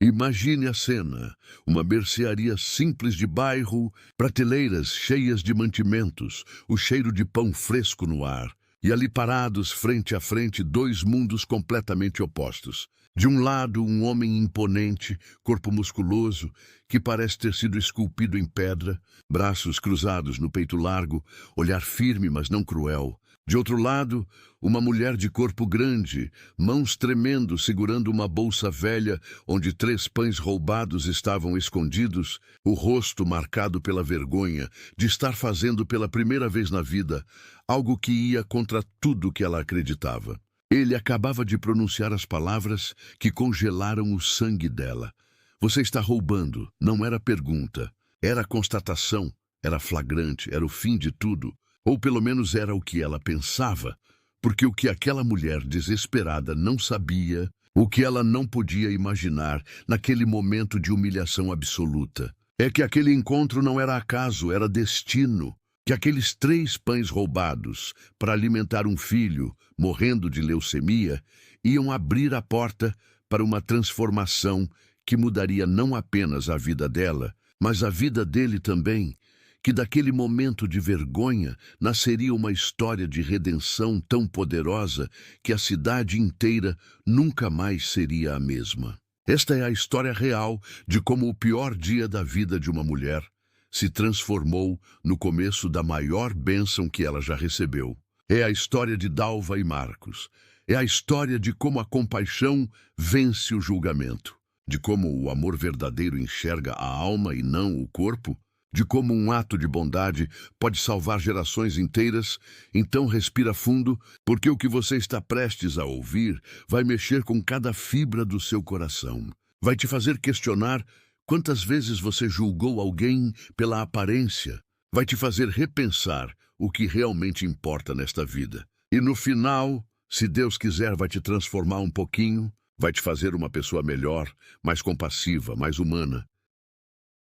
Imagine a cena, uma mercearia simples de bairro, prateleiras cheias de mantimentos, o cheiro de pão fresco no ar, e ali parados frente a frente dois mundos completamente opostos. De um lado, um homem imponente, corpo musculoso, que parece ter sido esculpido em pedra, braços cruzados no peito largo, olhar firme, mas não cruel. De outro lado, uma mulher de corpo grande, mãos tremendo, segurando uma bolsa velha onde 3 pães roubados estavam escondidos, o rosto marcado pela vergonha de estar fazendo pela primeira vez na vida algo que ia contra tudo que ela acreditava. Ele acabava de pronunciar as palavras que congelaram o sangue dela. Você está roubando, não era pergunta, era constatação, era flagrante, era o fim de tudo. Ou pelo menos era o que ela pensava, porque o que aquela mulher desesperada não sabia, o que ela não podia imaginar naquele momento de humilhação absoluta, é que aquele encontro não era acaso, era destino, que aqueles 3 pães roubados para alimentar um filho, morrendo de leucemia, iam abrir a porta para uma transformação que mudaria não apenas a vida dela, mas a vida dele também, que daquele momento de vergonha nasceria uma história de redenção tão poderosa que a cidade inteira nunca mais seria a mesma. Esta é a história real de como o pior dia da vida de uma mulher se transformou no começo da maior bênção que ela já recebeu. É a história de Dalva e Marcos. É a história de como a compaixão vence o julgamento, de como o amor verdadeiro enxerga a alma e não o corpo, de como um ato de bondade pode salvar gerações inteiras. Então respira fundo, porque o que você está prestes a ouvir vai mexer com cada fibra do seu coração. Vai te fazer questionar quantas vezes você julgou alguém pela aparência. Vai te fazer repensar o que realmente importa nesta vida. E no final, se Deus quiser, vai te transformar um pouquinho, vai te fazer uma pessoa melhor, mais compassiva, mais humana.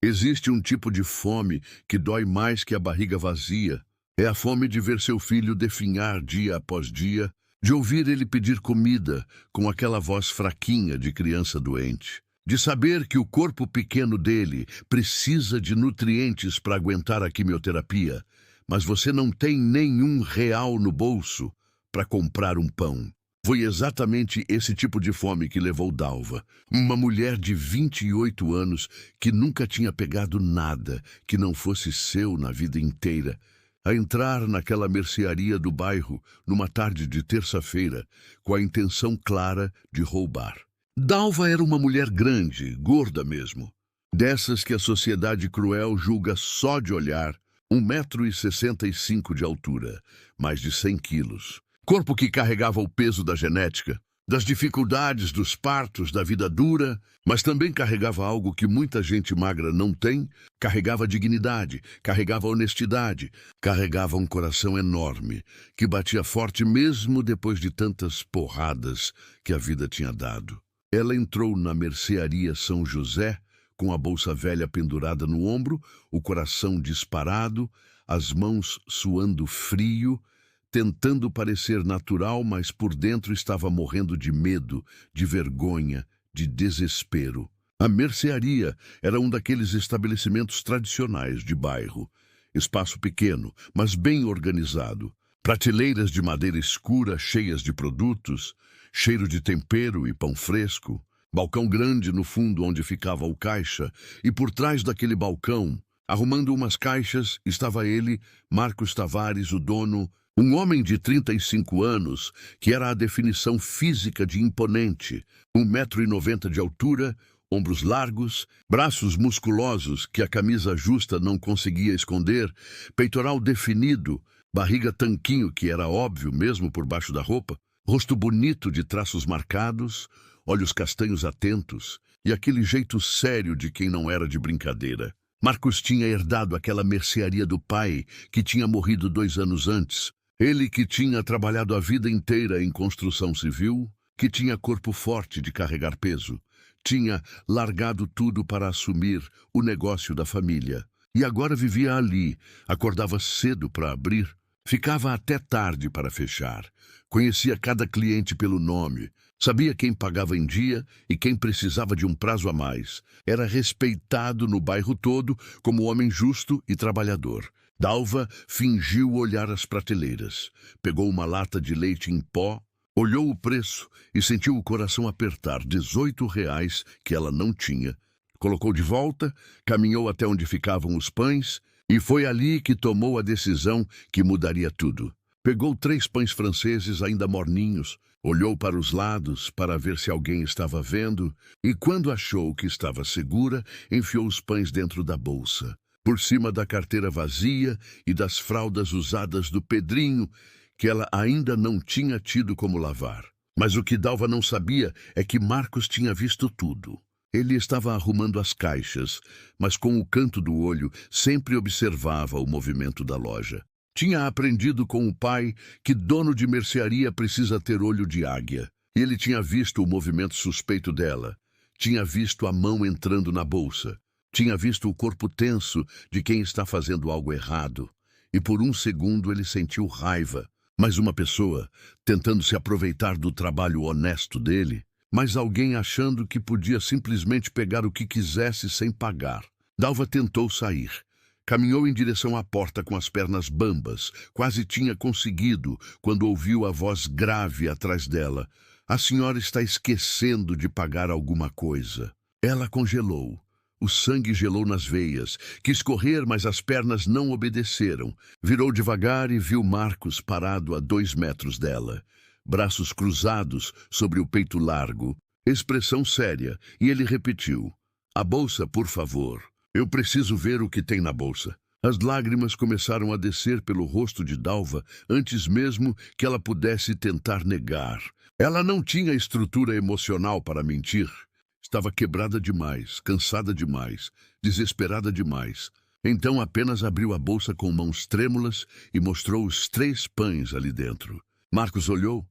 Existe um tipo de fome que dói mais que a barriga vazia. É a fome de ver seu filho definhar dia após dia, de ouvir ele pedir comida com aquela voz fraquinha de criança doente, de saber que o corpo pequeno dele precisa de nutrientes para aguentar a quimioterapia, mas você não tem nenhum real no bolso para comprar um pão. Foi exatamente esse tipo de fome que levou Dalva, uma mulher de 28 anos que nunca tinha pegado nada que não fosse seu na vida inteira, a entrar naquela mercearia do bairro numa tarde de terça-feira com a intenção clara de roubar. Dalva era uma mulher grande, gorda mesmo, dessas que a sociedade cruel julga só de olhar, 1,65 m de altura, mais de 100 quilos. Corpo que carregava o peso da genética, das dificuldades dos partos, da vida dura, mas também carregava algo que muita gente magra não tem, carregava dignidade, carregava honestidade, carregava um coração enorme, que batia forte mesmo depois de tantas porradas que a vida tinha dado. Ela entrou na mercearia São José, com a bolsa velha pendurada no ombro, o coração disparado, as mãos suando frio, tentando parecer natural, mas por dentro estava morrendo de medo, de vergonha, de desespero. A mercearia era um daqueles estabelecimentos tradicionais de bairro. Espaço pequeno, mas bem organizado. Prateleiras de madeira escura cheias de produtos, cheiro de tempero e pão fresco. Balcão grande no fundo onde ficava o caixa, e por trás daquele balcão, arrumando umas caixas, estava ele, Marcos Tavares, o dono, um homem de 35 anos, que era a definição física de imponente, 1,90 m de altura, ombros largos, braços musculosos que a camisa justa não conseguia esconder, peitoral definido, barriga tanquinho que era óbvio mesmo por baixo da roupa, rosto bonito de traços marcados, olhos castanhos atentos e aquele jeito sério de quem não era de brincadeira. Marcos tinha herdado aquela mercearia do pai, que tinha morrido 2 anos antes. Ele que tinha trabalhado a vida inteira em construção civil, que tinha corpo forte de carregar peso, tinha largado tudo para assumir o negócio da família. E agora vivia ali, acordava cedo para abrir, Ficava até tarde para fechar. Conhecia cada cliente pelo nome. Sabia quem pagava em dia e quem precisava de um prazo a mais. Era respeitado no bairro todo como homem justo e trabalhador. Dalva fingiu olhar as prateleiras. Pegou uma lata de leite em pó, olhou o preço e sentiu o coração apertar. R$ 18 que ela não tinha. Colocou de volta, caminhou até onde ficavam os pães e foi ali que tomou a decisão que mudaria tudo. Pegou 3 pães franceses ainda morninhos, olhou para os lados para ver se alguém estava vendo e, quando achou que estava segura, enfiou os pães dentro da bolsa, por cima da carteira vazia e das fraldas usadas do Pedrinho, que ela ainda não tinha tido como lavar. Mas o que Dalva não sabia é que Marcos tinha visto tudo. Ele estava arrumando as caixas, mas com o canto do olho sempre observava o movimento da loja. Tinha aprendido com o pai que dono de mercearia precisa ter olho de águia. Ele tinha visto o movimento suspeito dela. Tinha visto a mão entrando na bolsa. Tinha visto o corpo tenso de quem está fazendo algo errado. E por um segundo ele sentiu raiva. Mais uma pessoa tentando se aproveitar do trabalho honesto dele, mas alguém achando que podia simplesmente pegar o que quisesse sem pagar. Dalva tentou sair. Caminhou em direção à porta com as pernas bambas. Quase tinha conseguido quando ouviu a voz grave atrás dela. A senhora está esquecendo de pagar alguma coisa. Ela congelou. O sangue gelou nas veias. Quis correr, mas as pernas não obedeceram. Virou devagar e viu Marcos parado a 2 metros dela. Braços cruzados sobre o peito largo. Expressão séria. E ele repetiu: "A bolsa, por favor. Eu preciso ver o que tem na bolsa." As lágrimas começaram a descer pelo rosto de Dalva antes mesmo que ela pudesse tentar negar. Ela não tinha estrutura emocional para mentir. Estava quebrada demais, cansada demais, desesperada demais. Então apenas abriu a bolsa com mãos trêmulas e mostrou os 3 pães ali dentro. Marcos olhou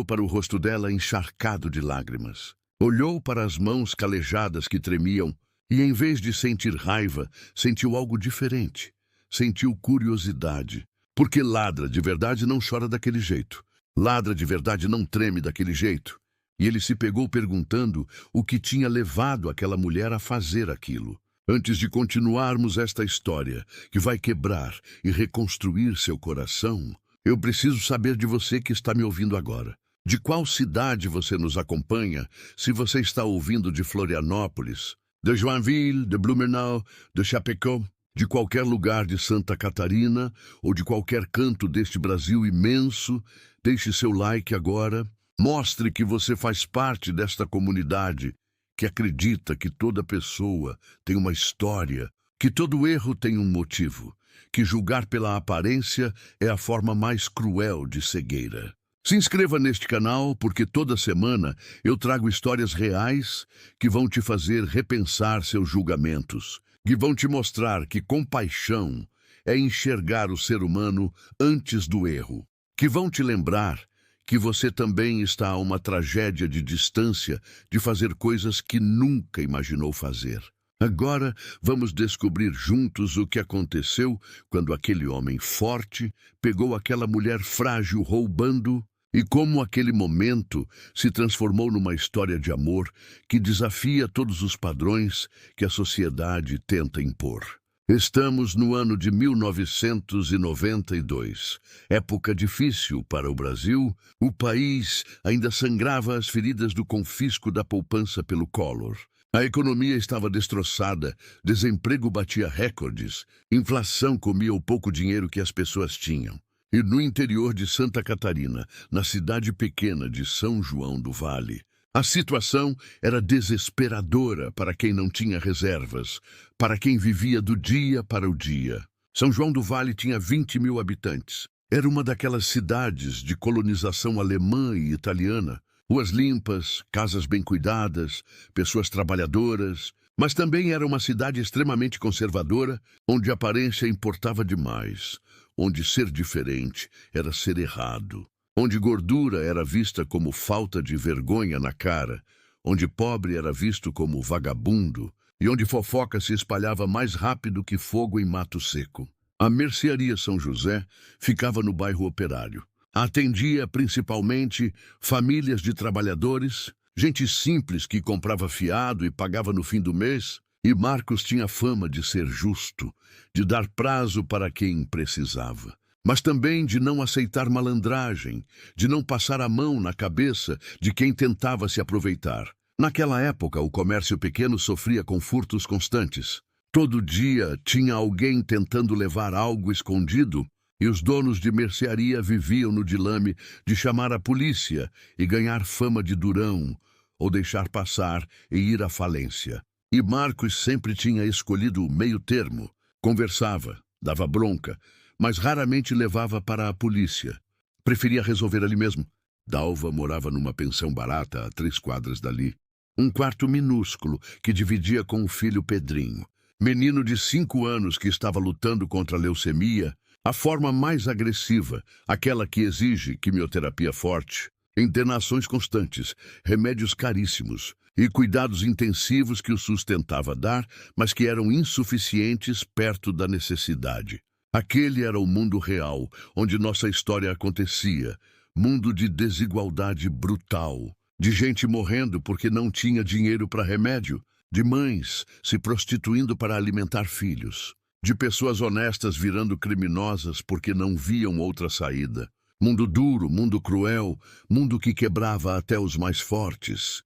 para o rosto dela encharcado de lágrimas. Olhou para as mãos calejadas que tremiam. E em vez de sentir raiva, sentiu algo diferente. Sentiu curiosidade. Porque ladra de verdade não chora daquele jeito. Ladra de verdade não treme daquele jeito. E ele se pegou perguntando o que tinha levado aquela mulher a fazer aquilo. Antes de continuarmos esta história, que vai quebrar e reconstruir seu coração, eu preciso saber de você que está me ouvindo agora. De qual cidade você nos acompanha, se você está ouvindo de Florianópolis, de Joinville, de Blumenau, de Chapecó, de qualquer lugar de Santa Catarina ou de qualquer canto deste Brasil imenso, deixe seu like agora. Mostre que você faz parte desta comunidade que acredita que toda pessoa tem uma história, que todo erro tem um motivo, que julgar pela aparência é a forma mais cruel de cegueira. Se inscreva neste canal porque toda semana eu trago histórias reais que vão te fazer repensar seus julgamentos, que vão te mostrar que compaixão é enxergar o ser humano antes do erro, que vão te lembrar que você também está a uma tragédia de distância de fazer coisas que nunca imaginou fazer. Agora vamos descobrir juntos o que aconteceu quando aquele homem forte pegou aquela mulher frágil roubando e como aquele momento se transformou numa história de amor que desafia todos os padrões que a sociedade tenta impor. Estamos no ano de 1992, época difícil para o Brasil. O país ainda sangrava as feridas do confisco da poupança pelo Collor. A economia estava destroçada, desemprego batia recordes, inflação comia o pouco dinheiro que as pessoas tinham. E no interior de Santa Catarina, na cidade pequena de São João do Vale, a situação era desesperadora para quem não tinha reservas, para quem vivia do dia para o dia. São João do Vale tinha 20 mil habitantes. Era uma daquelas cidades de colonização alemã e italiana. Ruas limpas, casas bem cuidadas, pessoas trabalhadoras, mas também era uma cidade extremamente conservadora, onde a aparência importava demais, onde ser diferente era ser errado, onde gordura era vista como falta de vergonha na cara, onde pobre era visto como vagabundo e onde fofoca se espalhava mais rápido que fogo em mato seco. A Mercearia São José ficava no bairro Operário. Atendia principalmente famílias de trabalhadores, gente simples que comprava fiado e pagava no fim do mês, e Marcos tinha fama de ser justo, de dar prazo para quem precisava, mas também de não aceitar malandragem, de não passar a mão na cabeça de quem tentava se aproveitar. Naquela época, o comércio pequeno sofria com furtos constantes. Todo dia tinha alguém tentando levar algo escondido, e os donos de mercearia viviam no dilema de chamar a polícia e ganhar fama de durão, ou deixar passar e ir à falência. E Marcos sempre tinha escolhido o meio termo. Conversava, dava bronca, mas raramente levava para a polícia. Preferia resolver ali mesmo. Dalva morava numa pensão barata a 3 quadras dali. Um quarto minúsculo que dividia com o filho Pedrinho, menino de 5 anos que estava lutando contra a leucemia, a forma mais agressiva, aquela que exige quimioterapia forte, internações constantes, remédios caríssimos e cuidados intensivos que o sustentava dar, mas que eram insuficientes perto da necessidade. Aquele era o mundo real, onde nossa história acontecia, mundo de desigualdade brutal, de gente morrendo porque não tinha dinheiro para remédio, de mães se prostituindo para alimentar filhos, de pessoas honestas virando criminosas porque não viam outra saída. Mundo duro, mundo cruel, mundo que quebrava até os mais fortes.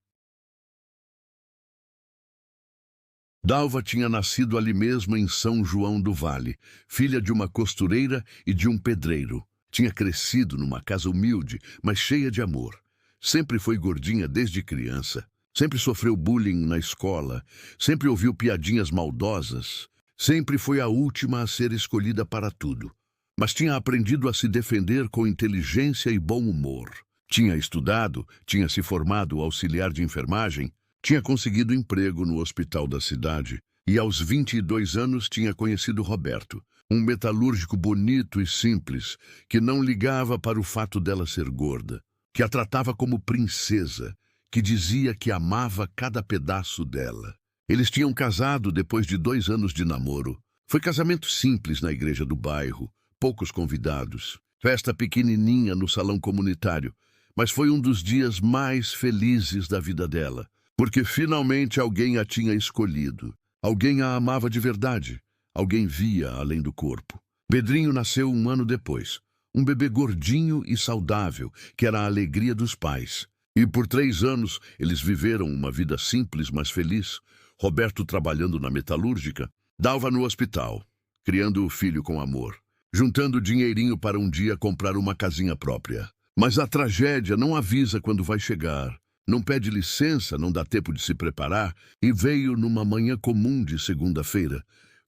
Dalva tinha nascido ali mesmo em São João do Vale, filha de uma costureira e de um pedreiro. Tinha crescido numa casa humilde, mas cheia de amor. Sempre foi gordinha desde criança. Sempre sofreu bullying na escola. Sempre ouviu piadinhas maldosas. Sempre foi a última a ser escolhida para tudo. Mas tinha aprendido a se defender com inteligência e bom humor. Tinha estudado, tinha se formado auxiliar de enfermagem, tinha conseguido emprego no hospital da cidade e aos 22 anos tinha conhecido Roberto, um metalúrgico bonito e simples, que não ligava para o fato dela ser gorda, que a tratava como princesa, que dizia que amava cada pedaço dela. Eles tinham casado depois de 2 anos de namoro. Foi casamento simples na igreja do bairro, poucos convidados, festa pequenininha no salão comunitário, mas foi um dos dias mais felizes da vida dela, porque finalmente alguém a tinha escolhido. Alguém a amava de verdade. Alguém via além do corpo. Pedrinho nasceu 1 ano depois. Um bebê gordinho e saudável, que era a alegria dos pais. E por 3 anos eles viveram uma vida simples, mas feliz. Roberto trabalhando na metalúrgica, Dalva no hospital, criando o filho com amor, juntando dinheirinho para um dia comprar uma casinha própria. Mas a tragédia não avisa quando vai chegar. Não pede licença, não dá tempo de se preparar, e veio numa manhã comum de segunda-feira,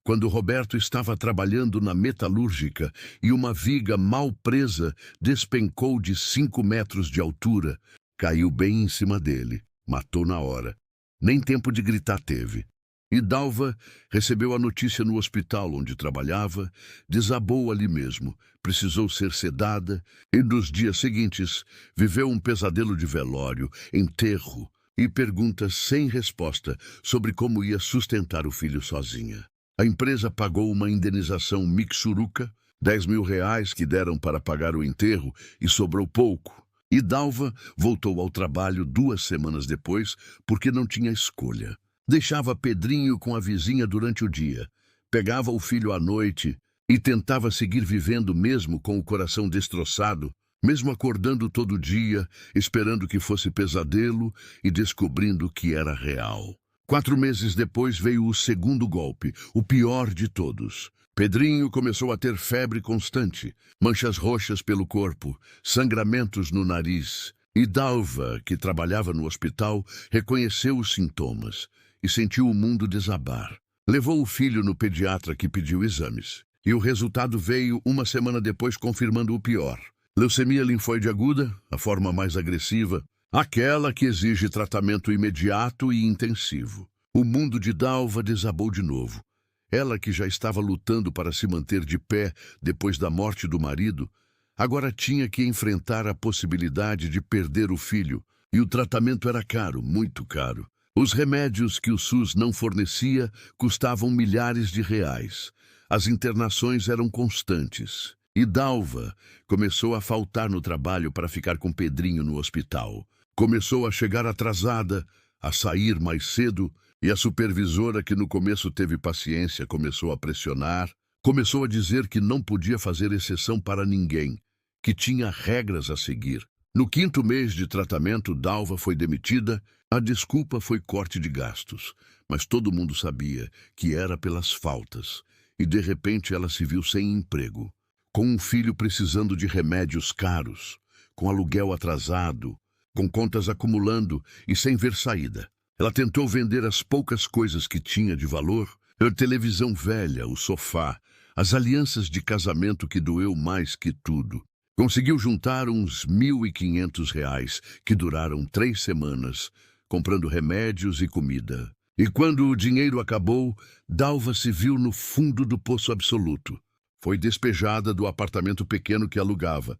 quando Roberto estava trabalhando na metalúrgica e uma viga mal presa despencou de 5 metros de altura, caiu bem em cima dele, matou na hora. Nem tempo de gritar teve. E Dalva recebeu a notícia no hospital onde trabalhava, desabou ali mesmo, precisou ser sedada e nos dias seguintes viveu um pesadelo de velório, enterro e perguntas sem resposta sobre como ia sustentar o filho sozinha. A empresa pagou uma indenização mixuruca, 10 mil reais que deram para pagar o enterro e sobrou pouco. E Dalva voltou ao trabalho 2 semanas depois porque não tinha escolha. Deixava Pedrinho com a vizinha durante o dia, pegava o filho à noite e tentava seguir vivendo mesmo com o coração destroçado, mesmo acordando todo dia, esperando que fosse pesadelo e descobrindo que era real. 4 meses depois veio o segundo golpe, o pior de todos. Pedrinho começou a ter febre constante, manchas roxas pelo corpo, sangramentos no nariz. E Dalva, que trabalhava no hospital, reconheceu os sintomas e sentiu o mundo desabar. Levou o filho no pediatra que pediu exames. E o resultado veio 1 semana depois confirmando o pior. Leucemia linfóide aguda, a forma mais agressiva, aquela que exige tratamento imediato e intensivo. O mundo de Dalva desabou de novo. Ela, que já estava lutando para se manter de pé depois da morte do marido, agora tinha que enfrentar a possibilidade de perder o filho. E o tratamento era caro, muito caro. Os remédios que o SUS não fornecia custavam milhares de reais. As internações eram constantes. E Dalva começou a faltar no trabalho para ficar com Pedrinho no hospital. Começou a chegar atrasada, a sair mais cedo, e a supervisora, que no começo teve paciência, começou a pressionar, começou a dizer que não podia fazer exceção para ninguém, que tinha regras a seguir. No 5º mês de tratamento, Dalva foi demitida. A desculpa foi corte de gastos, mas todo mundo sabia que era pelas faltas, e de repente ela se viu sem emprego, com um filho precisando de remédios caros, com aluguel atrasado, com contas acumulando e sem ver saída. Ela tentou vender as poucas coisas que tinha de valor, a televisão velha, o sofá, as alianças de casamento que doeu mais que tudo. Conseguiu juntar uns R$ 1.500, que duraram 3 semanas, comprando remédios e comida. E quando o dinheiro acabou, Dalva se viu no fundo do poço absoluto. Foi despejada do apartamento pequeno que alugava.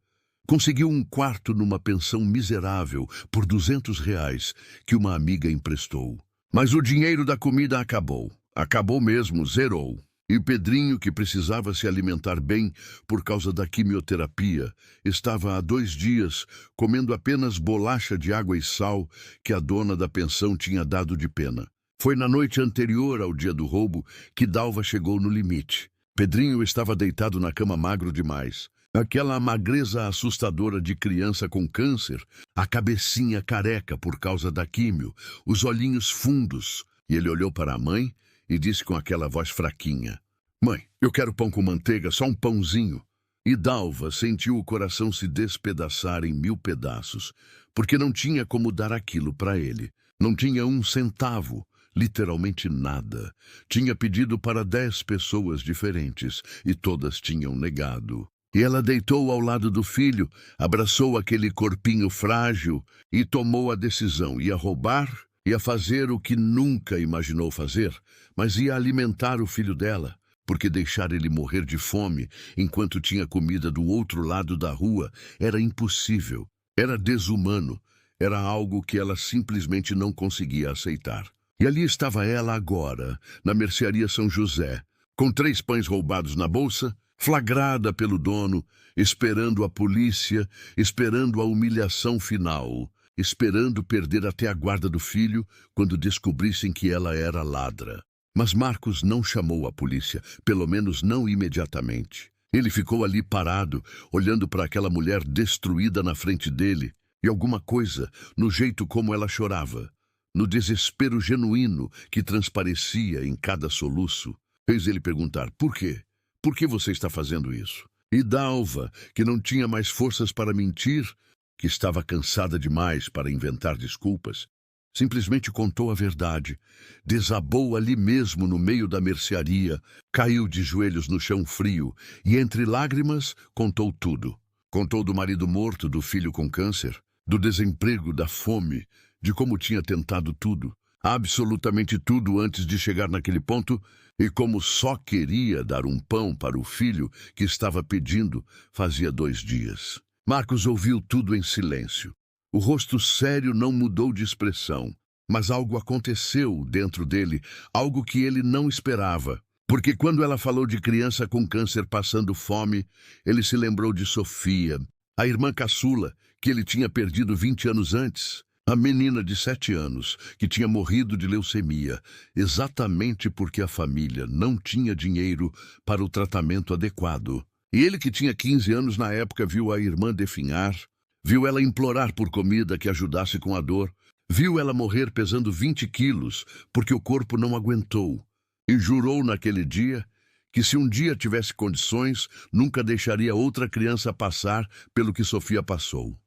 Conseguiu um quarto numa pensão miserável por R$ 200 que uma amiga emprestou. Mas o dinheiro da comida acabou. Acabou mesmo, zerou. E Pedrinho, que precisava se alimentar bem por causa da quimioterapia, estava há 2 dias comendo apenas bolacha de água e sal que a dona da pensão tinha dado de pena. Foi na noite anterior ao dia do roubo que Dalva chegou no limite. Pedrinho estava deitado na cama magro demais. Aquela magreza assustadora de criança com câncer, a cabecinha careca por causa da químio, os olhinhos fundos. E ele olhou para a mãe e disse com aquela voz fraquinha: "Mãe, eu quero pão com manteiga, só um pãozinho." E Dalva sentiu o coração se despedaçar em 1000 pedaços, porque não tinha como dar aquilo para ele. Não tinha 1 centavo, literalmente nada. Tinha pedido para 10 pessoas diferentes e todas tinham negado. E ela deitou ao lado do filho, abraçou aquele corpinho frágil e tomou a decisão: ia roubar, ia fazer o que nunca imaginou fazer, mas ia alimentar o filho dela, porque deixar ele morrer de fome enquanto tinha comida do outro lado da rua era impossível, era desumano, era algo que ela simplesmente não conseguia aceitar. E ali estava ela agora, na mercearia São José, com 3 pães roubados na bolsa, flagrada pelo dono, esperando a polícia, esperando a humilhação final, esperando perder até a guarda do filho quando descobrissem que ela era ladra. Mas Marcos não chamou a polícia, pelo menos não imediatamente. Ele ficou ali parado, olhando para aquela mulher destruída na frente dele, e alguma coisa, no jeito como ela chorava, no desespero genuíno que transparecia em cada soluço, fez ele perguntar: "Por quê? Por que você está fazendo isso?" E Dalva, que não tinha mais forças para mentir, que estava cansada demais para inventar desculpas, simplesmente contou a verdade. Desabou ali mesmo no meio da mercearia, caiu de joelhos no chão frio e, entre lágrimas, contou tudo. Contou do marido morto, do filho com câncer, do desemprego, da fome, de como tinha tentado tudo, absolutamente tudo antes de chegar naquele ponto, e como só queria dar um pão para o filho que estava pedindo fazia 2 dias. Marcos ouviu tudo em silêncio. O rosto sério não mudou de expressão, mas algo aconteceu dentro dele, algo que ele não esperava. Porque quando ela falou de criança com câncer passando fome, ele se lembrou de Sofia, a irmã caçula, que ele tinha perdido 20 anos antes. A menina de 7 anos, que tinha morrido de leucemia, exatamente porque a família não tinha dinheiro para o tratamento adequado. E ele, que tinha 15 anos na época, viu a irmã definhar, viu ela implorar por comida que ajudasse com a dor, viu ela morrer pesando 20 quilos, porque o corpo não aguentou, e jurou naquele dia que se um dia tivesse condições, nunca deixaria outra criança passar pelo que Sofia passou.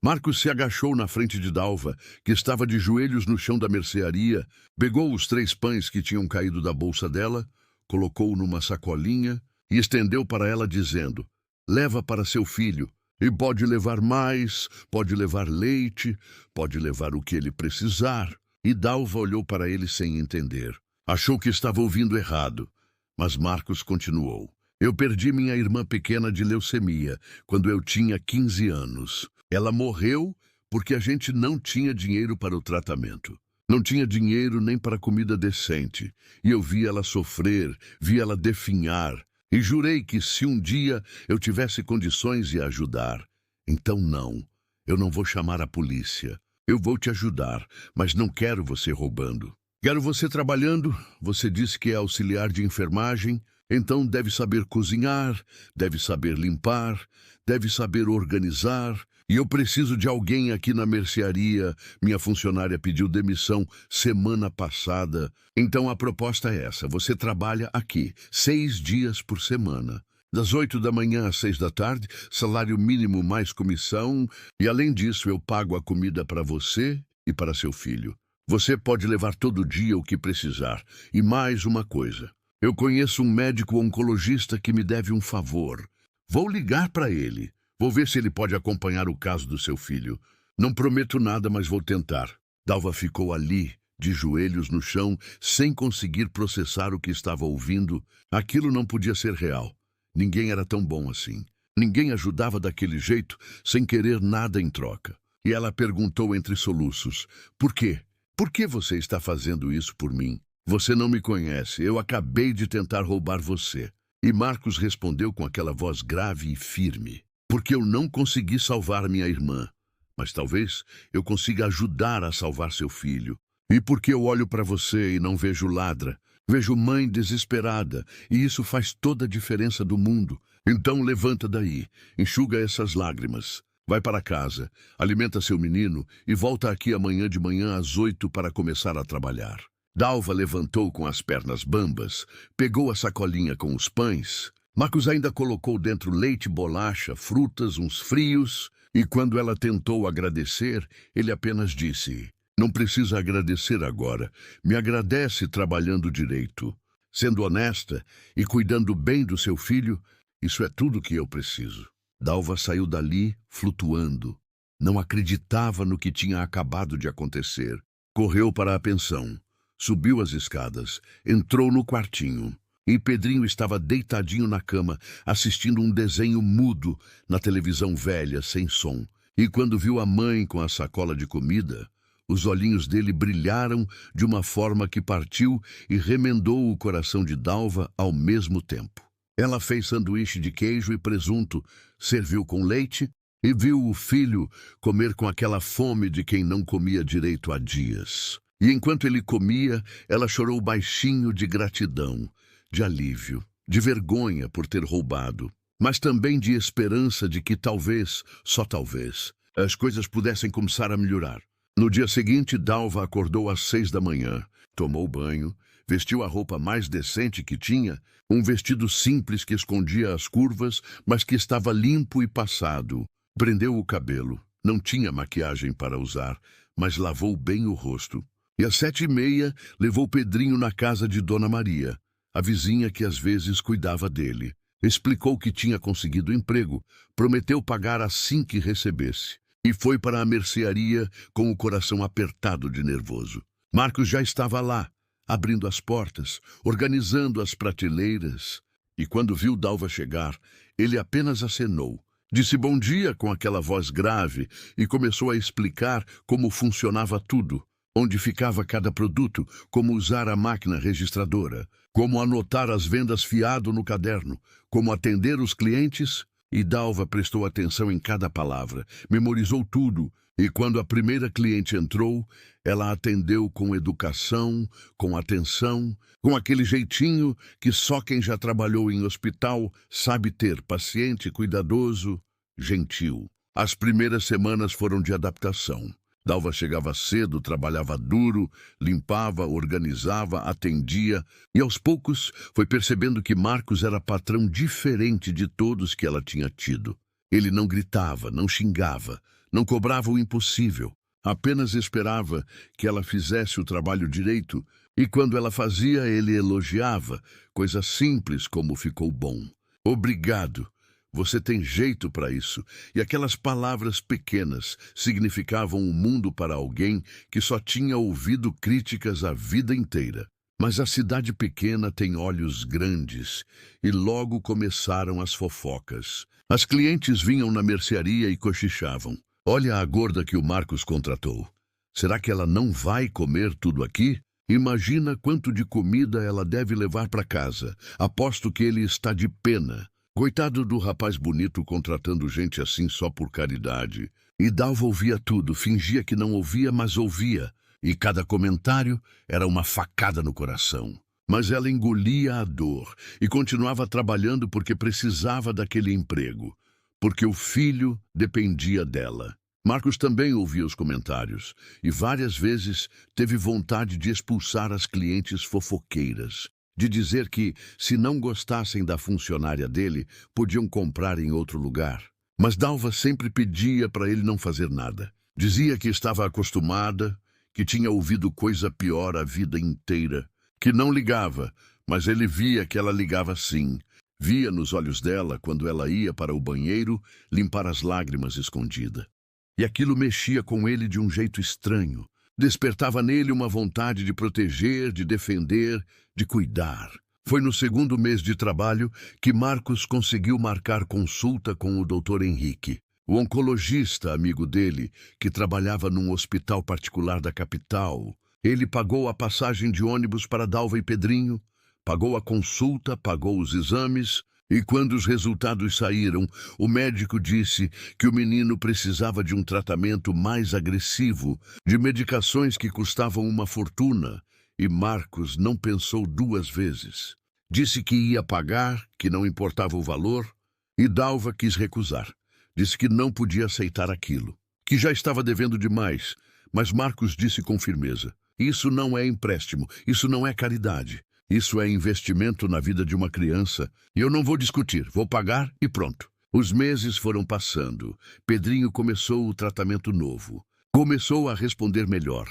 Marcos se agachou na frente de Dalva, que estava de joelhos no chão da mercearia, pegou os 3 pães que tinham caído da bolsa dela, colocou numa sacolinha e estendeu para ela dizendo: "Leva para seu filho, e pode levar mais, pode levar leite, pode levar o que ele precisar." E Dalva olhou para ele sem entender. Achou que estava ouvindo errado, mas Marcos continuou: "Eu perdi minha irmã pequena de leucemia quando eu tinha 15 anos. Ela morreu porque a gente não tinha dinheiro para o tratamento. Não tinha dinheiro nem para comida decente, e eu vi ela sofrer, vi ela definhar, e jurei que se um dia eu tivesse condições de a ajudar. Então não, eu não vou chamar a polícia. Eu vou te ajudar, mas não quero você roubando. Quero você trabalhando. Você disse que é auxiliar de enfermagem, então deve saber cozinhar, deve saber limpar, deve saber organizar. E eu preciso de alguém aqui na mercearia. Minha funcionária pediu demissão semana passada. Então a proposta é essa: você trabalha aqui 6 dias por semana. Das 8 da manhã às 6 da tarde, salário mínimo mais comissão. E além disso, eu pago a comida para você e para seu filho. Você pode levar todo dia o que precisar. E mais uma coisa: eu conheço um médico oncologista que me deve um favor. Vou ligar para ele. Vou ver se ele pode acompanhar o caso do seu filho. Não prometo nada, mas vou tentar. Dalva ficou ali, de joelhos no chão, sem conseguir processar o que estava ouvindo. Aquilo não podia ser real. Ninguém era tão bom assim. Ninguém ajudava daquele jeito, sem querer nada em troca. E ela perguntou entre soluços: por quê? Por que você está fazendo isso por mim? Você não me conhece. Eu acabei de tentar roubar você. E Marcos respondeu com aquela voz grave e firme: porque eu não consegui salvar minha irmã, mas talvez eu consiga ajudar a salvar seu filho. E porque eu olho para você e não vejo ladra, vejo mãe desesperada, e isso faz toda a diferença do mundo. Então levanta daí, enxuga essas lágrimas, vai para casa, alimenta seu menino e volta aqui amanhã de manhã às 8 para começar a trabalhar. Dalva levantou com as pernas bambas, pegou a sacolinha com os pães. Marcos ainda colocou dentro leite, bolacha, frutas, uns frios, e quando ela tentou agradecer, ele apenas disse: não precisa agradecer agora, me agradece trabalhando direito. Sendo honesta e cuidando bem do seu filho, isso é tudo que eu preciso. Dalva saiu dali flutuando. Não acreditava no que tinha acabado de acontecer. Correu para a pensão, subiu as escadas, entrou no quartinho. E Pedrinho estava deitadinho na cama, assistindo um desenho mudo na televisão velha, sem som. E quando viu a mãe com a sacola de comida, os olhinhos dele brilharam de uma forma que partiu e remendou o coração de Dalva ao mesmo tempo. Ela fez sanduíche de queijo e presunto, serviu com leite e viu o filho comer com aquela fome de quem não comia direito há dias. E enquanto ele comia, ela chorou baixinho de gratidão, de alívio, de vergonha por ter roubado, mas também de esperança de que talvez, só talvez, as coisas pudessem começar a melhorar. No dia seguinte, Dalva acordou às 6 da manhã, tomou banho, vestiu a roupa mais decente que tinha, um vestido simples que escondia as curvas, mas que estava limpo e passado. Prendeu o cabelo, não tinha maquiagem para usar, mas lavou bem o rosto. E às 7h30, levou Pedrinho na casa de Dona Maria, a vizinha que às vezes cuidava dele. Explicou que tinha conseguido emprego, prometeu pagar assim que recebesse. E foi para a mercearia com o coração apertado de nervoso. Marcos já estava lá, abrindo as portas, organizando as prateleiras. E quando viu Dalva chegar, ele apenas acenou. Disse bom dia com aquela voz grave e começou a explicar como funcionava tudo. Onde ficava cada produto, como usar a máquina registradora, como anotar as vendas fiado no caderno, como atender os clientes. E Dalva prestou atenção em cada palavra, memorizou tudo, e quando a primeira cliente entrou, ela atendeu com educação, com atenção, com aquele jeitinho que só quem já trabalhou em hospital sabe ter, paciente, cuidadoso, gentil. As primeiras semanas foram de adaptação. Dalva chegava cedo, trabalhava duro, limpava, organizava, atendia, e aos poucos foi percebendo que Marcos era patrão diferente de todos que ela tinha tido. Ele não gritava, não xingava, não cobrava o impossível, apenas esperava que ela fizesse o trabalho direito, e quando ela fazia, ele elogiava, coisas simples como ficou bom. Obrigado. Você tem jeito para isso. E aquelas palavras pequenas significavam um mundo para alguém que só tinha ouvido críticas a vida inteira. Mas a cidade pequena tem olhos grandes, e logo começaram as fofocas. As clientes vinham na mercearia e cochichavam. Olha a gorda que o Marcos contratou. Será que ela não vai comer tudo aqui? Imagina quanto de comida ela deve levar para casa. Aposto que ele está de pena. Coitado do rapaz bonito contratando gente assim só por caridade. E Dalva ouvia tudo, fingia que não ouvia, mas ouvia. E cada comentário era uma facada no coração. Mas ela engolia a dor e continuava trabalhando porque precisava daquele emprego. Porque o filho dependia dela. Marcos também ouvia os comentários e várias vezes teve vontade de expulsar as clientes fofoqueiras, de dizer que, se não gostassem da funcionária dele, podiam comprar em outro lugar. Mas Dalva sempre pedia para ele não fazer nada. Dizia que estava acostumada, que tinha ouvido coisa pior a vida inteira, que não ligava, mas ele via que ela ligava sim. Via nos olhos dela quando ela ia para o banheiro limpar as lágrimas escondida. E aquilo mexia com ele de um jeito estranho. Despertava nele uma vontade de proteger, de defender, de cuidar. Foi no segundo mês de trabalho que Marcos conseguiu marcar consulta com o Dr. Henrique, o oncologista amigo dele, que trabalhava num hospital particular da capital. Ele pagou a passagem de ônibus para Dalva e Pedrinho, pagou a consulta, pagou os exames. E quando os resultados saíram, o médico disse que o menino precisava de um tratamento mais agressivo, de medicações que custavam uma fortuna, e Marcos não pensou duas vezes. Disse que ia pagar, que não importava o valor, e Dalva quis recusar. Disse que não podia aceitar aquilo, que já estava devendo demais, mas Marcos disse com firmeza: isso não é empréstimo, isso não é caridade. Isso é investimento na vida de uma criança. E eu não vou discutir, vou pagar e pronto. Os meses foram passando. Pedrinho começou o tratamento novo. Começou a responder melhor.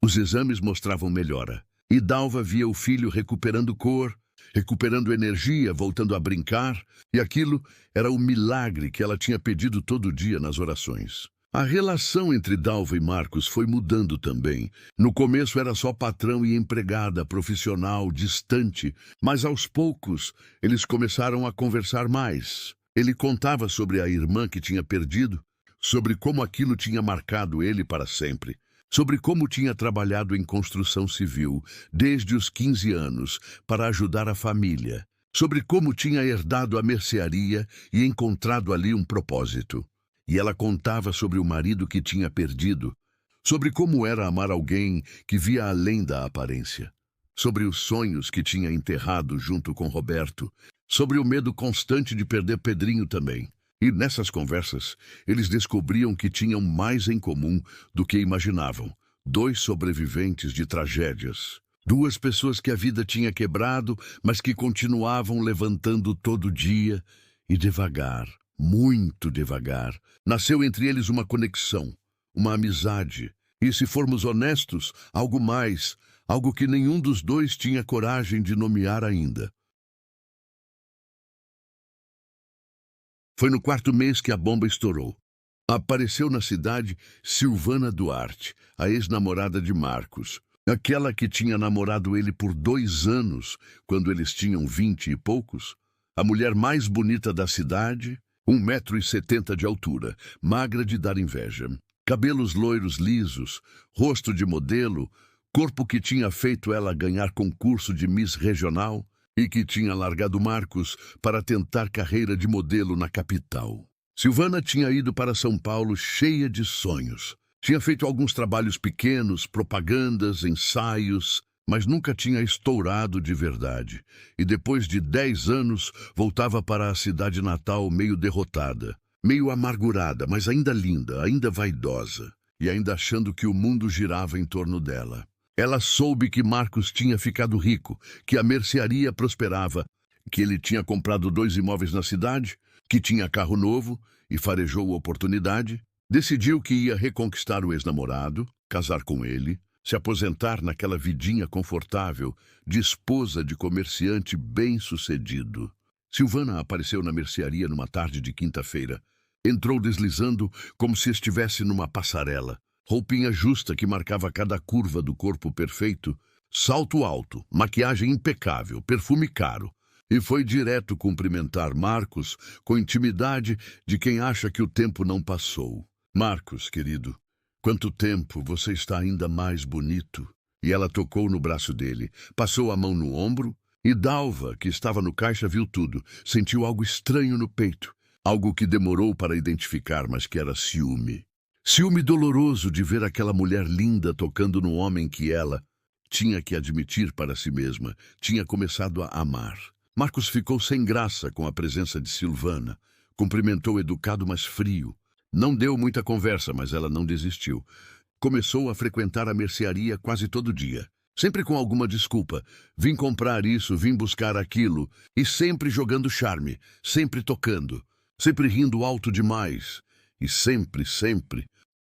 Os exames mostravam melhora. E Dalva via o filho recuperando cor, recuperando energia, voltando a brincar. E aquilo era o milagre que ela tinha pedido todo dia nas orações. A relação entre Dalva e Marcos foi mudando também. No começo era só patrão e empregada, profissional, distante, mas aos poucos eles começaram a conversar mais. Ele contava sobre a irmã que tinha perdido, sobre como aquilo tinha marcado ele para sempre, sobre como tinha trabalhado em construção civil desde os 15 anos para ajudar a família, sobre como tinha herdado a mercearia e encontrado ali um propósito. E ela contava sobre o marido que tinha perdido, sobre como era amar alguém que via além da aparência, sobre os sonhos que tinha enterrado junto com Roberto, sobre o medo constante de perder Pedrinho também. E nessas conversas, eles descobriam que tinham mais em comum do que imaginavam. 2 sobreviventes de tragédias. 2 pessoas que a vida tinha quebrado, mas que continuavam levantando todo dia e devagar. Muito devagar, nasceu entre eles uma conexão, uma amizade, e, se formos honestos, algo mais, algo que nenhum dos 2 tinha coragem de nomear ainda. Foi no 4º mês que a bomba estourou. Apareceu na cidade Silvana Duarte, a ex-namorada de Marcos, aquela que tinha namorado ele por 2 anos, quando eles tinham 20 e poucos, a mulher mais bonita da cidade, 1,70 m de altura, magra de dar inveja. Cabelos loiros lisos, rosto de modelo, corpo que tinha feito ela ganhar concurso de Miss Regional e que tinha largado Marcos para tentar carreira de modelo na capital. Silvana tinha ido para São Paulo cheia de sonhos. Tinha feito alguns trabalhos pequenos, propagandas, ensaios, mas nunca tinha estourado de verdade. E depois de 10 anos, voltava para a cidade natal meio derrotada, meio amargurada, mas ainda linda, ainda vaidosa, e ainda achando que o mundo girava em torno dela. Ela soube que Marcos tinha ficado rico, que a mercearia prosperava, que ele tinha comprado 2 imóveis na cidade, que tinha carro novo e farejou a oportunidade. Decidiu que ia reconquistar o ex-namorado, casar com ele, se aposentar naquela vidinha confortável de esposa de comerciante bem-sucedido. Silvana apareceu na mercearia numa tarde de quinta-feira. Entrou deslizando como se estivesse numa passarela. Roupinha justa que marcava cada curva do corpo perfeito, salto alto, maquiagem impecável, perfume caro. E foi direto cumprimentar Marcos com intimidade de quem acha que o tempo não passou. Marcos, querido, Quanto tempo, você está ainda mais bonito. E ela tocou no braço dele, passou a mão no ombro, e Dalva, que estava no caixa, viu tudo. Sentiu algo estranho no peito, algo que demorou para identificar, mas que era ciúme. Ciúme doloroso de ver aquela mulher linda tocando no homem que ela tinha que admitir para si mesma, tinha começado a amar. Marcos ficou sem graça com a presença de Silvana. Cumprimentou educado, mas frio. Não deu muita conversa, mas ela não desistiu. Começou a frequentar a mercearia quase todo dia. Sempre com alguma desculpa. Vim comprar isso, vim buscar aquilo. E sempre jogando charme, sempre tocando, sempre rindo alto demais. E sempre,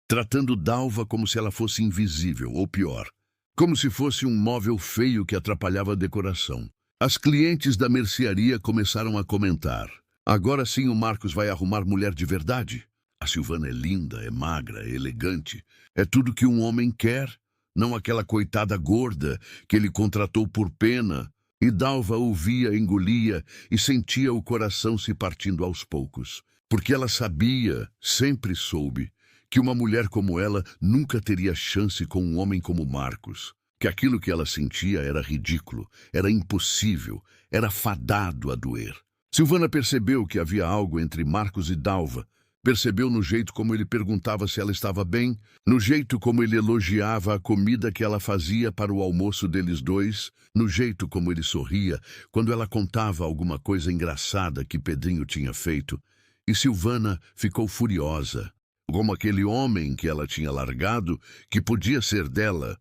tratando Dalva como se ela fosse invisível, ou pior, como se fosse um móvel feio que atrapalhava a decoração. As clientes da mercearia começaram a comentar. Agora sim o Marcos vai arrumar mulher de verdade? A Silvana é linda, é magra, é elegante. É tudo que um homem quer, não aquela coitada gorda que ele contratou por pena. E Dalva ouvia, engolia e sentia o coração se partindo aos poucos. Porque ela sabia, sempre soube, que uma mulher como ela nunca teria chance com um homem como Marcos. Que aquilo que ela sentia era ridículo, era impossível, era fadado a doer. Silvana percebeu que havia algo entre Marcos e Dalva. Percebeu no jeito como ele perguntava se ela estava bem, no jeito como ele elogiava a comida que ela fazia para o almoço deles dois, no jeito como ele sorria quando ela contava alguma coisa engraçada que Pedrinho tinha feito. E Silvana ficou furiosa, como aquele homem que ela tinha largado, que podia ser dela,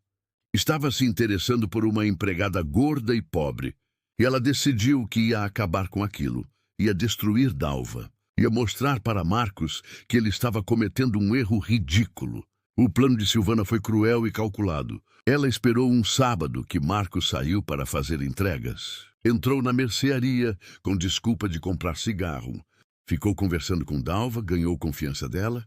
estava se interessando por uma empregada gorda e pobre. E ela decidiu que ia acabar com aquilo, ia destruir Dalva. Ia mostrar para Marcos que ele estava cometendo um erro ridículo. O plano de Silvana foi cruel e calculado. Ela esperou um sábado que Marcos saiu para fazer entregas. Entrou na mercearia com desculpa de comprar cigarro. Ficou conversando com Dalva, ganhou confiança dela.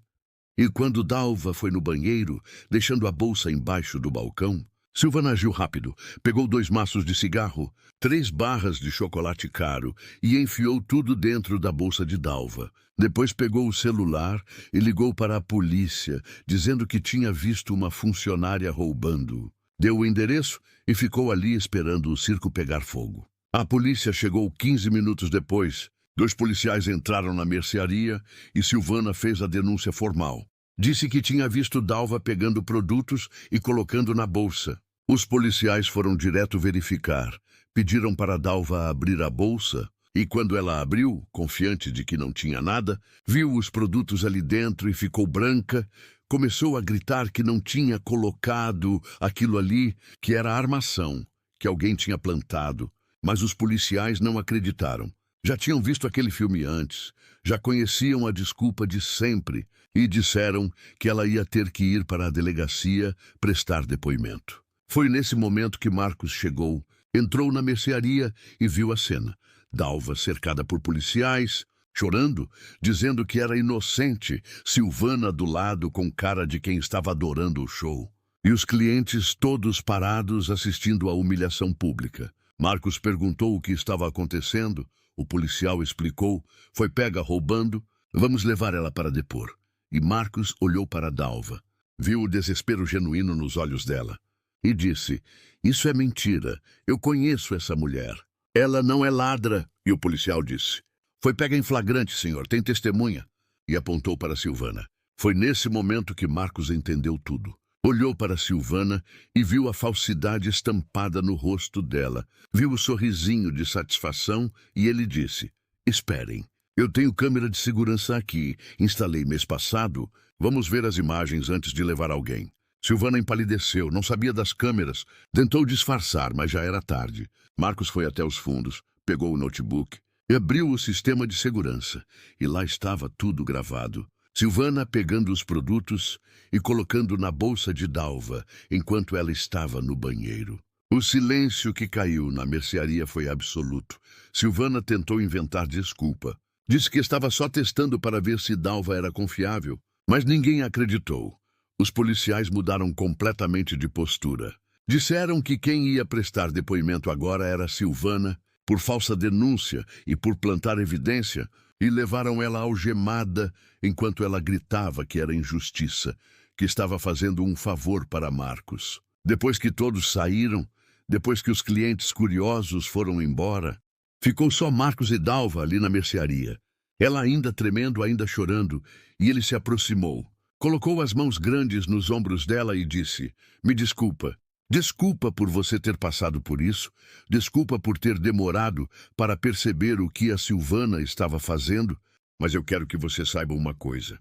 E quando Dalva foi no banheiro, deixando a bolsa embaixo do balcão, Silvana agiu rápido, pegou 2 maços de cigarro, 3 barras de chocolate caro e enfiou tudo dentro da bolsa de Dalva. Depois pegou o celular e ligou para a polícia, dizendo que tinha visto uma funcionária roubando. Deu o endereço e ficou ali esperando o circo pegar fogo. A polícia chegou 15 minutos depois. 2 policiais entraram na mercearia e Silvana fez a denúncia formal. Disse que tinha visto Dalva pegando produtos e colocando na bolsa. Os policiais foram direto verificar. Pediram para Dalva abrir a bolsa e quando ela abriu, confiante de que não tinha nada, viu os produtos ali dentro e ficou branca. Começou a gritar que não tinha colocado aquilo ali, que era armação, que alguém tinha plantado. Mas os policiais não acreditaram. Já tinham visto aquele filme antes, já conheciam a desculpa de sempre e disseram que ela ia ter que ir para a delegacia prestar depoimento. Foi nesse momento que Marcos chegou, entrou na mercearia e viu a cena. Dalva cercada por policiais, chorando, dizendo que era inocente, Silvana do lado com cara de quem estava adorando o show. E os clientes todos parados assistindo à humilhação pública. Marcos perguntou o que estava acontecendo. O policial explicou, foi pega roubando, vamos levar ela para depor. E Marcos olhou para Dalva, viu o desespero genuíno nos olhos dela e disse, isso é mentira, eu conheço essa mulher. Ela não é ladra. E o policial disse, foi pega em flagrante, senhor, tem testemunha. E apontou para Silvana. Foi nesse momento que Marcos entendeu tudo. Olhou para Silvana e viu a falsidade estampada no rosto dela. Viu o sorrisinho de satisfação e ele disse, esperem, eu tenho câmera de segurança aqui, instalei mês passado, vamos ver as imagens antes de levar alguém. Silvana empalideceu, não sabia das câmeras, tentou disfarçar, mas já era tarde. Marcos foi até os fundos, pegou o notebook e abriu o sistema de segurança. E lá estava tudo gravado. Silvana pegando os produtos e colocando na bolsa de Dalva, enquanto ela estava no banheiro. O silêncio que caiu na mercearia foi absoluto. Silvana tentou inventar desculpa. Disse que estava só testando para ver se Dalva era confiável, mas ninguém acreditou. Os policiais mudaram completamente de postura. Disseram que quem ia prestar depoimento agora era Silvana, por falsa denúncia e por plantar evidência, e levaram ela algemada enquanto ela gritava que era injustiça, que estava fazendo um favor para Marcos. Depois que todos saíram, depois que os clientes curiosos foram embora, ficou só Marcos e Dalva ali na mercearia. Ela ainda tremendo, ainda chorando, e ele se aproximou. Colocou as mãos grandes nos ombros dela e disse: "Me desculpa. Desculpa por você ter passado por isso. Desculpa por ter demorado para perceber o que a Silvana estava fazendo. Mas eu quero que você saiba uma coisa.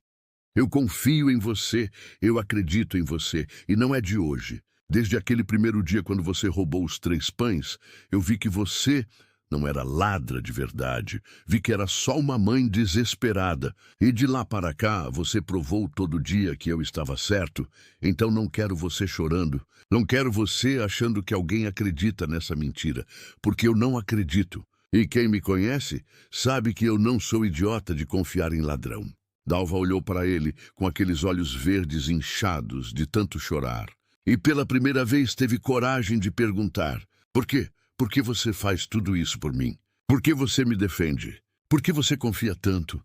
Eu confio em você, eu acredito em você, e não é de hoje. Desde aquele primeiro dia quando você roubou os 3 pães, eu vi que você não era ladra de verdade. Vi que era só uma mãe desesperada. E de lá para cá, você provou todo dia que eu estava certo. Então não quero você chorando. Não quero você achando que alguém acredita nessa mentira. Porque eu não acredito. E quem me conhece sabe que eu não sou idiota de confiar em ladrão." Dalva olhou para ele com aqueles olhos verdes inchados de tanto chorar. E pela primeira vez teve coragem de perguntar: "Por quê? Por que você faz tudo isso por mim? Por que você me defende? Por que você confia tanto?"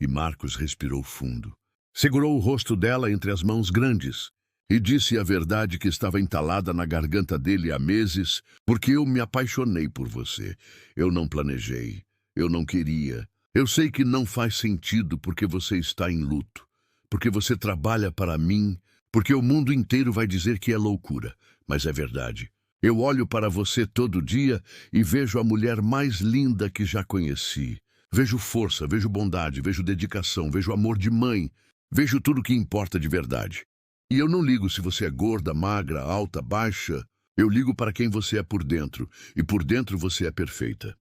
E Marcos respirou fundo. Segurou o rosto dela entre as mãos grandes e disse a verdade que estava entalada na garganta dele há meses: "Porque eu me apaixonei por você. Eu não planejei. Eu não queria. Eu sei que não faz sentido porque você está em luto. Porque você trabalha para mim. Porque o mundo inteiro vai dizer que é loucura. Mas é verdade. Eu olho para você todo dia e vejo a mulher mais linda que já conheci. Vejo força, vejo bondade, vejo dedicação, vejo amor de mãe. Vejo tudo que importa de verdade. E eu não ligo se você é gorda, magra, alta, baixa. Eu ligo para quem você é por dentro. E por dentro você é perfeita."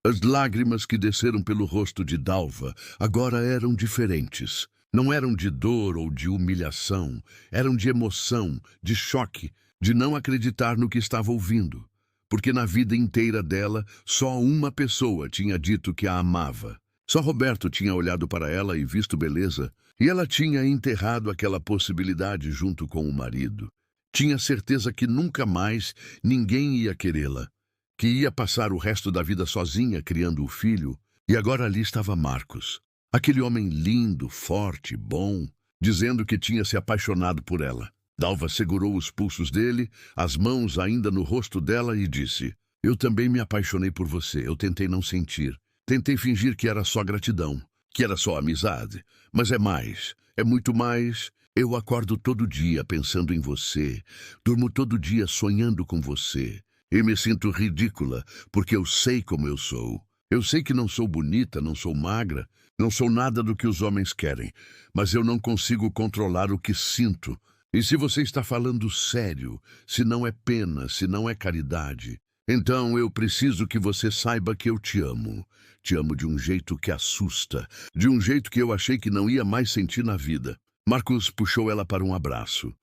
As lágrimas que desceram pelo rosto de Dalva agora eram diferentes. Não eram de dor ou de humilhação, eram de emoção, de choque, de não acreditar no que estava ouvindo. Porque na vida inteira dela, só uma pessoa tinha dito que a amava. Só Roberto tinha olhado para ela e visto beleza, e ela tinha enterrado aquela possibilidade junto com o marido. Tinha certeza que nunca mais ninguém ia querê-la, que ia passar o resto da vida sozinha criando o filho, e agora ali estava Marcos. Aquele homem lindo, forte, bom, dizendo que tinha se apaixonado por ela. Dalva segurou os pulsos dele, as mãos ainda no rosto dela e disse: "Eu também me apaixonei por você. Eu tentei não sentir. Tentei fingir que era só gratidão, que era só amizade. Mas é mais, é muito mais. Eu acordo todo dia pensando em você. Durmo todo dia sonhando com você. E me sinto ridícula, porque eu sei como eu sou. Eu sei que não sou bonita, não sou magra, não sou nada do que os homens querem, mas eu não consigo controlar o que sinto. E se você está falando sério, se não é pena, se não é caridade, então eu preciso que você saiba que eu te amo. Te amo de um jeito que assusta, de um jeito que eu achei que não ia mais sentir na vida." Marcos puxou ela para um abraço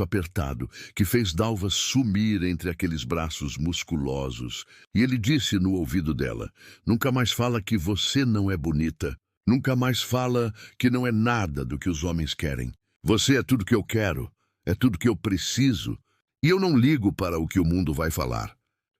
apertado, que fez Dalva sumir entre aqueles braços musculosos. E ele disse no ouvido dela: "Nunca mais fala que você não é bonita. Nunca mais fala que não é nada do que os homens querem. Você é tudo que eu quero, é tudo que eu preciso. E eu não ligo para o que o mundo vai falar.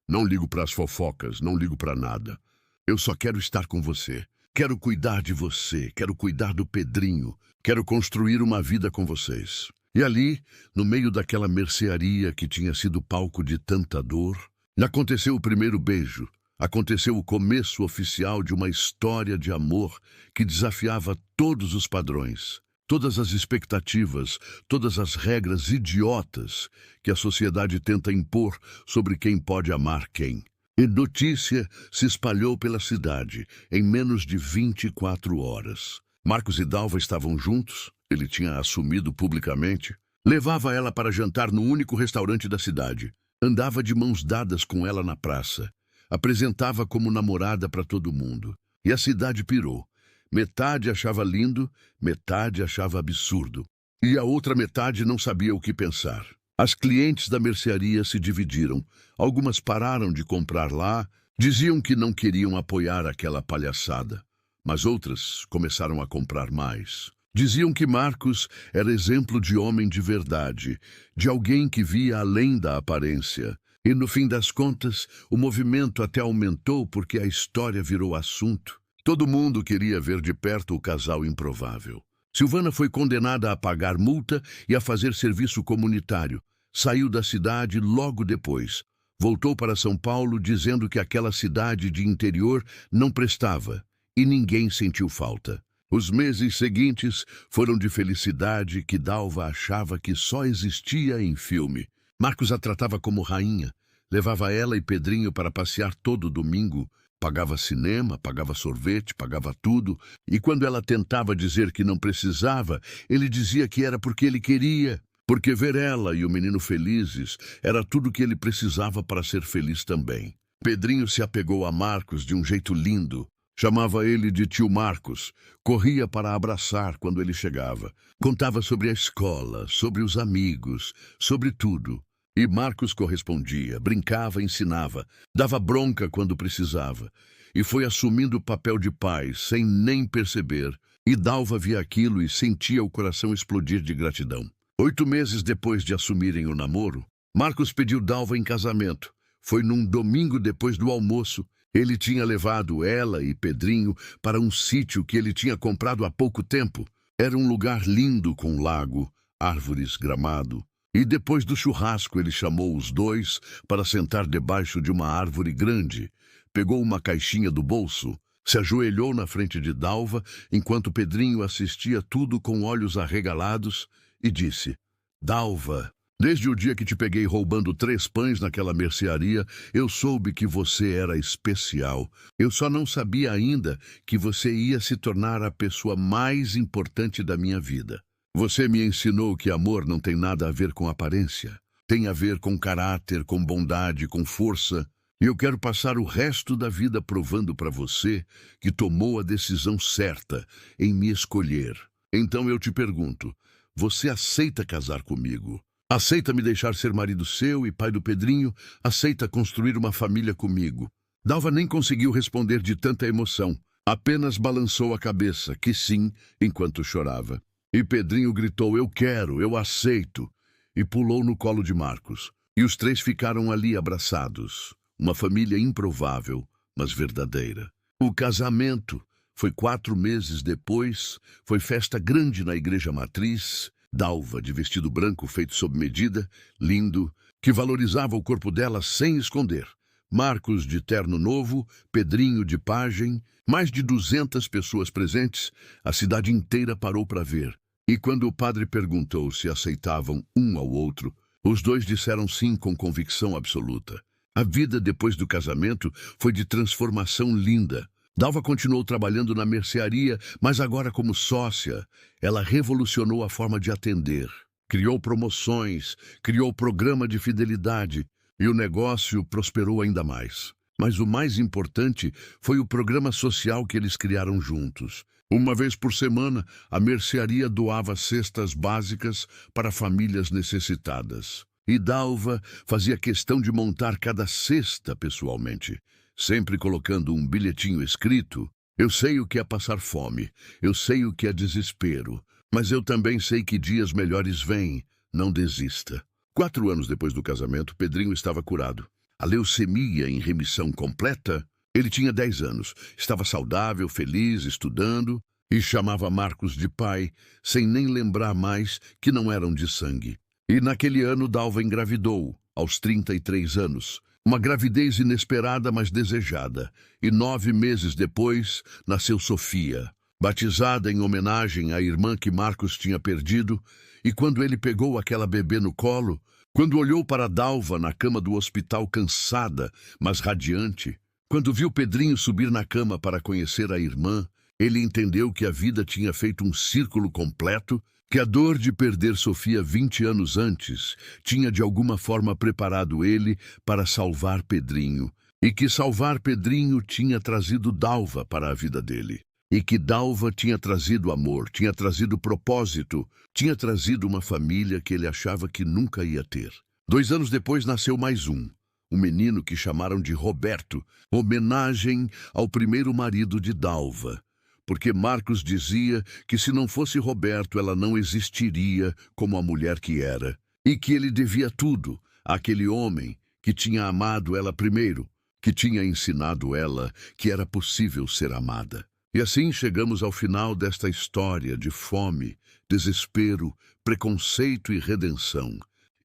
Não ligo para as fofocas, não ligo para nada. Eu só quero estar com você. Quero cuidar de você, quero cuidar do Pedrinho, quero construir uma vida com vocês." E ali, no meio daquela mercearia que tinha sido palco de tanta dor, aconteceu o primeiro beijo. Aconteceu o começo oficial de uma história de amor que desafiava todos os padrões, todas as expectativas, todas as regras idiotas que a sociedade tenta impor sobre quem pode amar quem. E notícia se espalhou pela cidade em menos de 24 horas. Marcos e Dalva estavam juntos, ele tinha assumido publicamente. Levava ela para jantar no único restaurante da cidade. Andava de mãos dadas com ela na praça. Apresentava como namorada para todo mundo. E a cidade pirou. Metade achava lindo, metade achava absurdo. E a outra metade não sabia o que pensar. As clientes da mercearia se dividiram. Algumas pararam de comprar lá, diziam que não queriam apoiar aquela palhaçada. Mas outras começaram a comprar mais. Diziam que Marcos era exemplo de homem de verdade, de alguém que via além da aparência. E no fim das contas, o movimento até aumentou porque a história virou assunto. Todo mundo queria ver de perto o casal improvável. Silvana foi condenada a pagar multa e a fazer serviço comunitário. Saiu da cidade logo depois. Voltou para São Paulo dizendo que aquela cidade de interior não prestava e ninguém sentiu falta. Os meses seguintes foram de felicidade que Dalva achava que só existia em filme. Marcos a tratava como rainha, levava ela e Pedrinho para passear todo domingo, pagava cinema, pagava sorvete, pagava tudo, e quando ela tentava dizer que não precisava, ele dizia que era porque ele queria, porque ver ela e o menino felizes era tudo que ele precisava para ser feliz também. Pedrinho se apegou a Marcos de um jeito lindo. Chamava ele de tio Marcos, corria para abraçar quando ele chegava. Contava sobre a escola, sobre os amigos, sobre tudo. E Marcos correspondia, brincava, ensinava, dava bronca quando precisava. E foi assumindo o papel de pai, sem nem perceber. E Dalva via aquilo e sentia o coração explodir de gratidão. 8 meses depois de assumirem o namoro, Marcos pediu Dalva em casamento. Foi num domingo depois do almoço. Ele tinha levado ela e Pedrinho para um sítio que ele tinha comprado há pouco tempo. Era um lugar lindo com lago, árvores, gramado. E depois do churrasco ele chamou os dois para sentar debaixo de uma árvore grande. Pegou uma caixinha do bolso, se ajoelhou na frente de Dalva, enquanto Pedrinho assistia tudo com olhos arregalados, e disse: Dalva, desde o dia que te peguei roubando 3 pães naquela mercearia, eu soube que você era especial. Eu só não sabia ainda que você ia se tornar a pessoa mais importante da minha vida. Você me ensinou que amor não tem nada a ver com aparência. Tem a ver com caráter, com bondade, com força. E eu quero passar o resto da vida provando para você que tomou a decisão certa em me escolher. Então eu te pergunto, você aceita casar comigo? Aceita me deixar ser marido seu e pai do Pedrinho? Aceita construir uma família comigo? Dalva nem conseguiu responder de tanta emoção. Apenas balançou a cabeça, que sim, enquanto chorava. E Pedrinho gritou: eu quero, eu aceito, e pulou no colo de Marcos. E os 3 ficaram ali abraçados. Uma família improvável, mas verdadeira. O casamento foi 4 meses depois, foi festa grande na igreja matriz. Dalva, de vestido branco feito sob medida, lindo, que valorizava o corpo dela sem esconder. Marcos de terno novo, Pedrinho de pajem, mais de 200 pessoas presentes, a cidade inteira parou para ver. E quando o padre perguntou se aceitavam um ao outro, os 2 disseram sim com convicção absoluta. A vida depois do casamento foi de transformação linda. Dalva continuou trabalhando na mercearia, mas agora como sócia. Ela revolucionou a forma de atender. Criou promoções, criou programa de fidelidade, e o negócio prosperou ainda mais. Mas o mais importante foi o programa social que eles criaram juntos. Uma vez por semana, a mercearia doava cestas básicas para famílias necessitadas. E Dalva fazia questão de montar cada cesta pessoalmente, sempre colocando um bilhetinho escrito: eu sei o que é passar fome, eu sei o que é desespero, mas eu também sei que dias melhores vêm, não desista. 4 anos depois do casamento, Pedrinho estava curado. A leucemia em remissão completa. Ele tinha 10 anos, estava saudável, feliz, estudando, e chamava Marcos de pai, sem nem lembrar mais que não eram de sangue. E naquele ano Dalva engravidou, aos 33 anos. Uma gravidez inesperada, mas desejada. E 9 meses depois, nasceu Sofia, batizada em homenagem à irmã que Marcos tinha perdido. E quando ele pegou aquela bebê no colo, quando olhou para Dalva na cama do hospital cansada, mas radiante, quando viu Pedrinho subir na cama para conhecer a irmã, ele entendeu que a vida tinha feito um círculo completo, que a dor de perder Sofia 20 anos antes tinha de alguma forma preparado ele para salvar Pedrinho, e que salvar Pedrinho tinha trazido Dalva para a vida dele, e que Dalva tinha trazido amor, tinha trazido propósito, tinha trazido uma família que ele achava que nunca ia ter. 2 anos depois nasceu mais um menino que chamaram de Roberto, homenagem ao primeiro marido de Dalva, porque Marcos dizia que se não fosse Roberto ela não existiria como a mulher que era, e que ele devia tudo àquele homem que tinha amado ela primeiro, que tinha ensinado ela que era possível ser amada. E assim chegamos ao final desta história de fome, desespero, preconceito e redenção.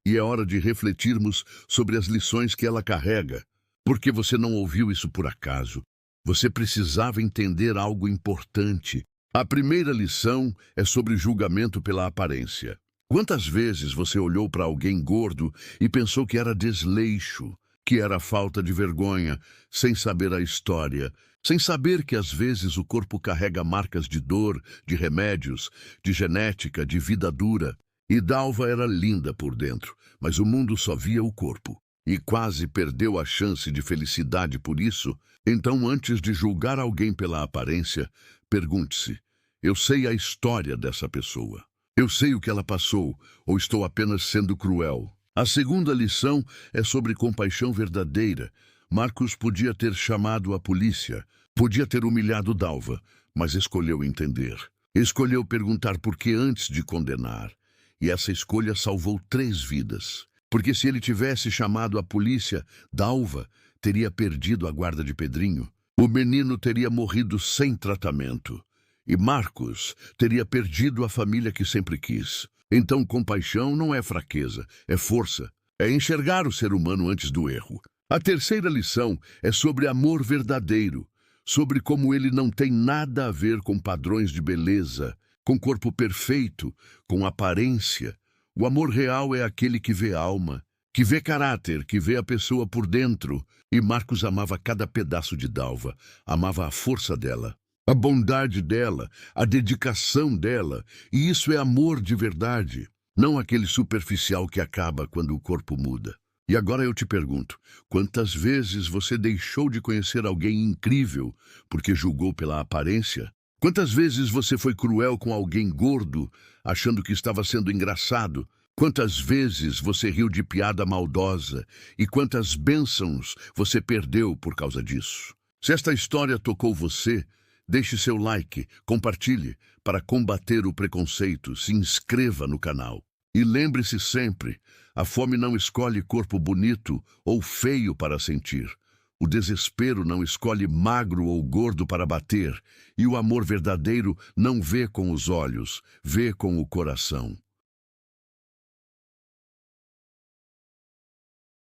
E é hora de refletirmos sobre as lições que ela carrega. Porque você não ouviu isso por acaso. Você precisava entender algo importante. A primeira lição é sobre julgamento pela aparência. Quantas vezes você olhou para alguém gordo e pensou que era desleixo, que era falta de vergonha, sem saber a história, sem saber que às vezes o corpo carrega marcas de dor, de remédios, de genética, de vida dura. E Dalva era linda por dentro, mas o mundo só via o corpo. E quase perdeu a chance de felicidade por isso. Então, antes de julgar alguém pela aparência, pergunte-se: eu sei a história dessa pessoa. Eu sei o que ela passou, ou estou apenas sendo cruel? A segunda lição é sobre compaixão verdadeira. Marcos podia ter chamado a polícia, podia ter humilhado Dalva, mas escolheu entender. Escolheu perguntar por que antes de condenar. E essa escolha salvou 3 vidas. Porque se ele tivesse chamado a polícia, Dalva teria perdido a guarda de Pedrinho. O menino teria morrido sem tratamento. E Marcos teria perdido a família que sempre quis. Então, compaixão não é fraqueza, é força. É enxergar o ser humano antes do erro. A terceira lição é sobre amor verdadeiro, sobre como ele não tem nada a ver com padrões de beleza, com corpo perfeito, com aparência. O amor real é aquele que vê alma, que vê caráter, que vê a pessoa por dentro. E Marcos amava cada pedaço de Dalva, amava a força dela, a bondade dela, a dedicação dela. E isso é amor de verdade, não aquele superficial que acaba quando o corpo muda. E agora eu te pergunto, quantas vezes você deixou de conhecer alguém incrível porque julgou pela aparência? Quantas vezes você foi cruel com alguém gordo, achando que estava sendo engraçado? Quantas vezes você riu de piada maldosa? E quantas bênçãos você perdeu por causa disso? Se esta história tocou você, deixe seu like, compartilhe para combater o preconceito, se inscreva no canal. E lembre-se sempre, a fome não escolhe corpo bonito ou feio para sentir. O desespero não escolhe magro ou gordo para bater. E o amor verdadeiro não vê com os olhos, vê com o coração.